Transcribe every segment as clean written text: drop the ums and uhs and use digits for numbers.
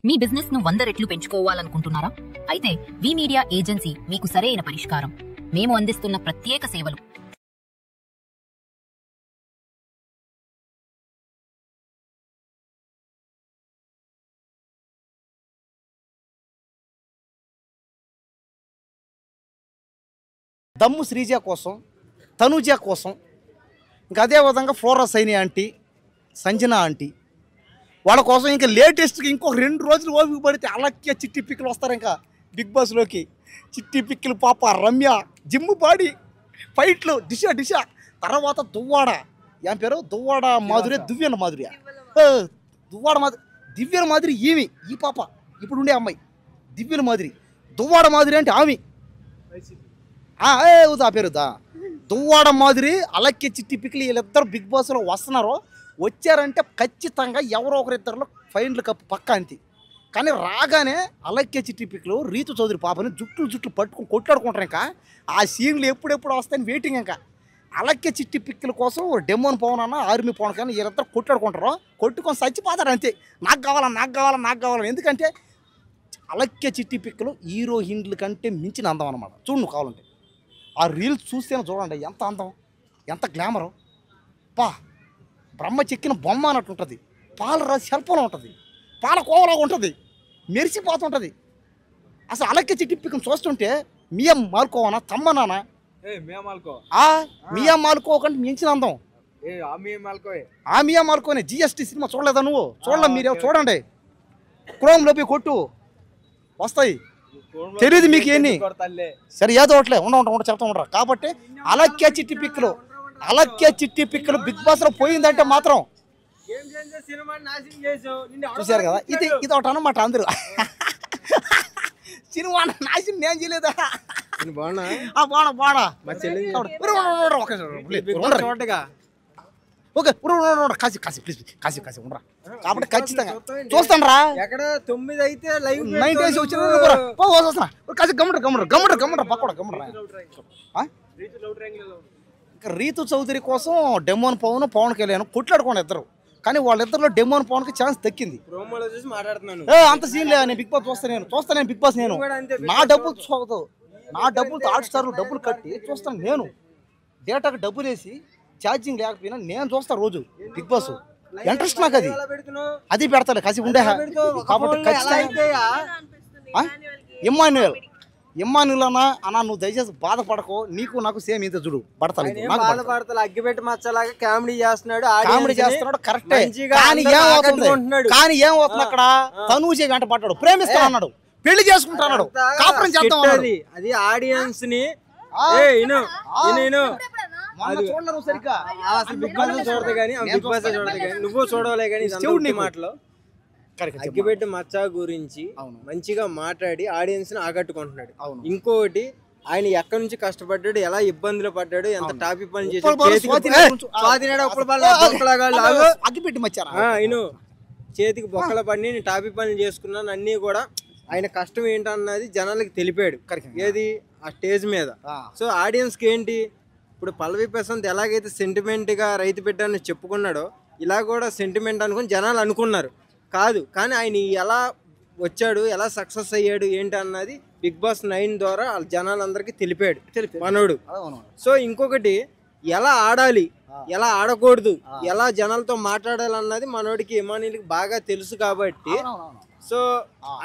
మీ business ను 100 రెట్లు పెంచుకోవాలనుకుంటున్నారా? అయితే వి మీడియా ఏజెన్సీ మీకు సరైన పరిష్కారం. మేము అందిస్తున్న ప్రత్యేక సేవలు. దమ్ము శ్రీజ కోసం, తనుజ కోసం, ఇంకా అదేవిధంగా flora Saini aunty, Sanjana aunty వాళ్ళ కోసం ఇంకా లేటెస్ట్గా ఇంకొక 2 రోజులు ఓపిక పడితే అలక్య చిట్టి పిక్కలు వస్తారు. ఇంకా బిగ్ బాస్లోకి చిట్టి పిక్కలు పాప రమ్య జిమ్ము బాడీ ఫైట్లు దిశ తర్వాత దువ్వాడ ఏం పేరు దువ్వాడ మాధురి దివ్యన మాధురి దువ్వాడ మాధురి దివ్యన మాధురి ఈ పాప ఇప్పుడు ఉండే అమ్మాయి దివ్యన మాధురి దువ్వాడ మాధురి అంటే ఆమె ఆ పేరుదా దువ్వాడ మాధురి అలక్య చిట్టి పిక్కలు వీళ్ళిద్దరు బిగ్ బాస్లో వస్తున్నారు. వచ్చారంటే ఖచ్చితంగా ఎవరో ఒకరిద్దరిలో ఫైనల్ కప్పు పక్క అంతే. కానీ రాగానే అలక్య చిట్టి పిక్కలు రీతు చౌదరి పాపని జుట్లు పట్టుకుని కొట్లాడుకుంటారు. ఇంకా ఆ సీన్లు ఎప్పుడెప్పుడు వస్తాయని వెయిటింగ్. ఇంకా అలక్య చిట్టి పిక్కల కోసం డెమోన్ పవన్ అన్న ఆర్మీ పవన్ కానీ వీళ్ళిద్దరు కొట్లాడుకుంటారు. కొట్టుకొని చచ్చిపోతారు అంతే. నాకు కావాలని. ఎందుకంటే అలక్య చిట్టి పిక్కలు హీరోయిన్ల కంటే మించిన అందం అనమాట. చూడు నువ్వు కావాలంటే ఆ రీల్స్ చూస్తేనే చూడండి ఎంత అందం, ఎంత గ్లామరు. బ్రహ్మ చెక్కిన బొమ్మ అన్నట్టు ఉంటుంది. పాల శల్పంలో ఉంటుంది, పాల కోవలాగా ఉంటుంది, మెరిసిపోతుంటుంది. అసలు అలక్య చిట్టి పిక్కను చూస్తుంటే మియా మాల్కోవనా తమ్మనానా మియా మాల్కో కంటే మించిన అందం ఆ మియా మాల్కోనే. జిఎస్టీ సినిమా చూడలేదా నువ్వు? చూడలే మీరు చూడండి, క్రోమ్లో పోయి కొట్టు వస్తాయి. తెలియదు మీకు ఏంటి సరే ఏదో ఒకట్లే ఉండ చెప్తా ఉండరా. కాబట్టి అలక్య చిట్టి పిక్కలు బిగ్ బాస్ లో పోయిందంటే మాత్రం చూసారు కదా. ఇది ఒకటి అన్నమాట. అందరూ సినిమా నాశనం నేను చేయలేదా? బాగా ఓకే కాసి ప్లీజ్ ఉండరా. కాబట్టి ఖచ్చితంగా చూస్తాను రా. ఎక్కడ 9 అయితే లైవ్ 9 డేస్ వచ్చిన కాసి గమ్ముడ్రా పక్కడా గమ్ముడ్రా. ఇంకా రీతు చౌదరి కోసం డెమోన్ పవన్ కళ్యాణ్ కొట్లాడుకోండి ఇద్దరు. కానీ వాళ్ళిద్దరిలో డెమోన్ పవన్ కి ఛాన్స్ దక్కింది. అంత సీన్ లేదు. నేను బిగ్ బాస్ చూస్తాను బిగ్ బాస్ నేను నా డబ్బులతో హాట్‌స్టార్లో డబ్బులు కట్టి చూస్తాను. నేను డేటాకి డబ్బులు వేసి ఛార్జింగ్ లేకపోయినా నేను చూస్తాను రోజు బిగ్ బాస్. ఇంట్రెస్ట్ నాకు అది పెడతాను కాసి ఉండే. కాబట్టి ఇమ్మాన్యుల్ అన్న నువ్వు దయచేసి బాధపడకో. నీకు నాకు సేమ్ ఇంత చూడు పడతాను అగ్గిపెట్టి మచ్చలాగా కామెడీ చేస్తున్నాడు కరెక్టే. కానీ ఏమవుతుంది అక్కడ తనూజే వెంట పడ్డాడు, ప్రేమిస్తా అన్నాడు, పెళ్లి చేసుకుంటా అన్నాడు, కాపురం చేద్దాం. అది ఆడియన్స్ ని నువ్వు చూడలే కానీ మాటలో అగ్గిపెట్టి మచ్చ గురించి మంచిగా మాట్లాడి ఆడియన్స్ ని ఆకట్టుకుంటున్నాడు. ఇంకోటి ఆయన ఎక్కడి నుంచి కష్టపడ్డాడు, ఎలా ఇబ్బందులు పడ్డాడు, ఎంత టాపిక్ పని చేశాడు, చేతికి బొక్కల పడి నేను టాపిక్ పనులు చేసుకున్నాను అన్ని కూడా ఆయన కష్టం ఏంటన్నది జనాలకి తెలిపాడు. ఏది ఆ స్టేజ్ మీద. సో ఆడియన్స్ కి ఏంటి ఇప్పుడు పల్లవి ప్రశాంత్ ఎలాగైతే సెంటిమెంట్ గా రైతు బిడ్డని చెప్పుకున్నాడో ఇలా కూడా సెంటిమెంట్ అనుకుని జనాలు అనుకున్నారు. కాదు కానీ ఆయన ఎలా వచ్చాడు, ఎలా సక్సెస్ అయ్యాడు ఏంటి అన్నది బిగ్ బాస్ 9 ద్వారా జనాలందరికీ తెలిపాడు మనోడు. సో ఇంకొకటి ఎలా ఆడాలి, ఎలా ఆడకూడదు, ఎలా జనాలతో మాట్లాడాలి అన్నది మనోడికి ఇమానీలకి బాగా తెలుసు. కాబట్టి సో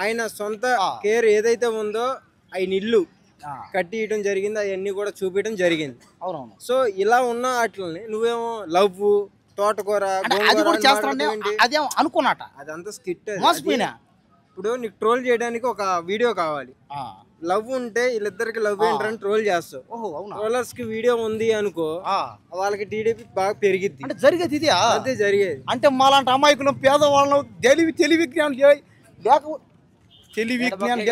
ఆయన సొంత కేర్ ఏదైతే ఉందో ఆయన ఇల్లు కట్టియడం జరిగింది, అవన్నీ కూడా చూపించడం జరిగింది. సో ఇలా ఉన్న వాటిని నువ్వేమో లవ్ తోటకూర అనుకున్నట అదంతా స్కిట్. ఇప్పుడు నీకు ట్రోల్ చేయడానికి ఒక వీడియో కావాలి. లవ్ ఉంటే వీళ్ళిద్దరికి లవ్ ఏంటని ట్రోల్ చేస్తావు. ట్రోలర్స్ కి వీడియో ఉంది అనుకో వాళ్ళకి టీడీపీ బాగా పెరిగిద్ది. అంటే జరిగేది ఇది అదే జరిగేది. అంటే మాలాంటి అమాయకులు పేదవాళ్ళను తెలివి జ్ఞానం లేక తెలివి జ్ఞానం